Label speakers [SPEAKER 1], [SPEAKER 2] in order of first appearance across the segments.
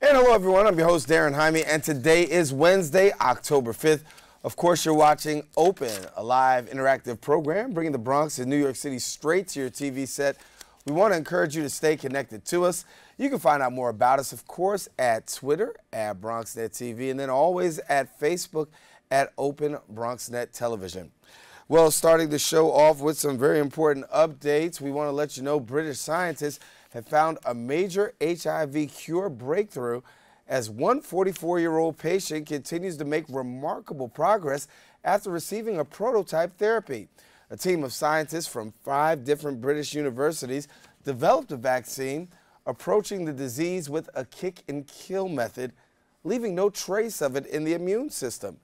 [SPEAKER 1] And hello everyone, I'm your host Daren and today is Wednesday, October 5th. Of course, you're watching Open, a live interactive program bringing the Bronx and New York City straight to your TV set. We want to encourage you to stay connected to us. You can find out more about us, of course, at Twitter, at BronxNet TV, and then always at Facebook at Open BronxNet Television. Well, starting the show off with some very important updates, we want to let you know British scientists have found a major HIV cure breakthrough as one 44-year-old patient continues to make remarkable progress after receiving a prototype therapy. A team of scientists from 5 different British universities developed a vaccine approaching the disease with a kick-and-kill method, leaving no trace of it in the immune system.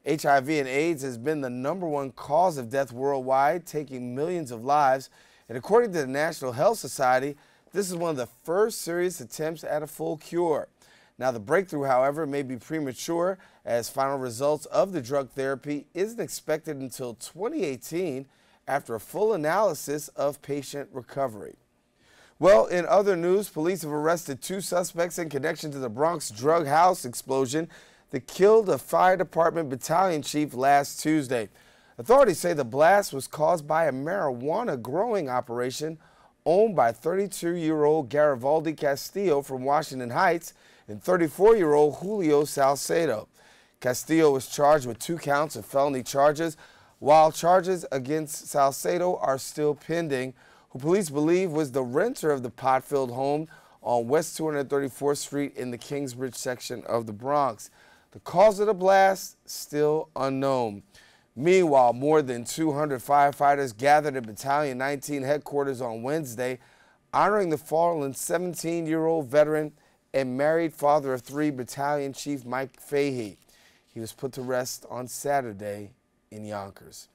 [SPEAKER 1] HIV and AIDS has been the #1 cause of death worldwide, taking millions of lives, and according to the National Health Society, this is one of the first serious attempts at a full cure. Now, the breakthrough, however, may be premature, as final results of the drug therapy isn't expected until 2018 after a full analysis of patient recovery. Well, in other news, police have arrested 2 suspects in connection to the Bronx drug house explosion that killed a fire department battalion chief last Tuesday. Authorities say the blast was caused by a marijuana growing operation owned by 32-year-old Garibaldi Castillo from Washington Heights and 34-year-old Julio Salcedo. Castillo was charged with 2 counts of felony charges, while charges against Salcedo are still pending, who police believe was the renter of the pot-filled home on West 234th Street in the Kingsbridge section of the Bronx. The cause of the blast still unknown. Meanwhile, more than 200 firefighters gathered at Battalion 19 headquarters on Wednesday, honoring the fallen 17-year-old veteran and married father of 3 Battalion Chief Mike Fahey. He was put to rest on Saturday in Yonkers.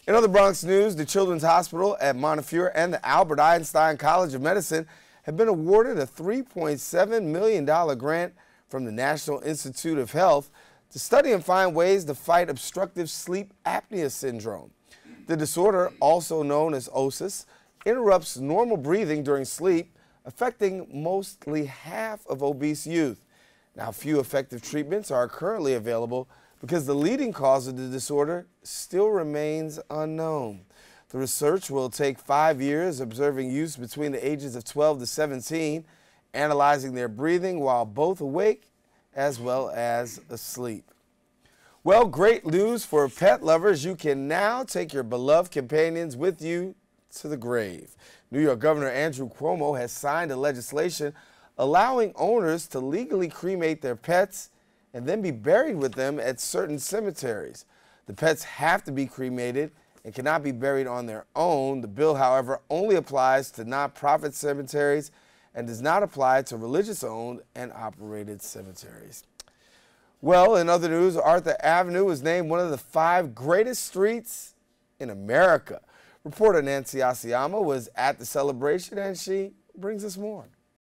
[SPEAKER 1] In other Bronx news, the Children's Hospital at Montefiore and the Albert Einstein College of Medicine have been awarded a $3.7 million grant from the National Institute of Health to study and find ways to fight obstructive sleep apnea syndrome. The disorder, also known as OSIS, interrupts normal breathing during sleep, affecting mostly half of obese youth. Now, few effective treatments are currently available because the leading cause of the disorder still remains unknown. The research will take 5 years, observing youths between the ages of 12 to 17, analyzing their breathing while both awake as well as asleep. Well, great news for pet lovers. You can now take your beloved companions with you to the grave. New York Governor Andrew Cuomo has signed a legislation allowing owners to legally cremate their pets and then be buried with them at certain cemeteries. The pets have to be cremated and cannot be buried on their own. The bill, however, only applies to nonprofit cemeteries and does not apply to religious-owned and operated cemeteries. Well, in other news, Arthur Avenue was named one of the 5 greatest streets in America. Reporter Nancy Asiama was at the celebration, and she brings us more.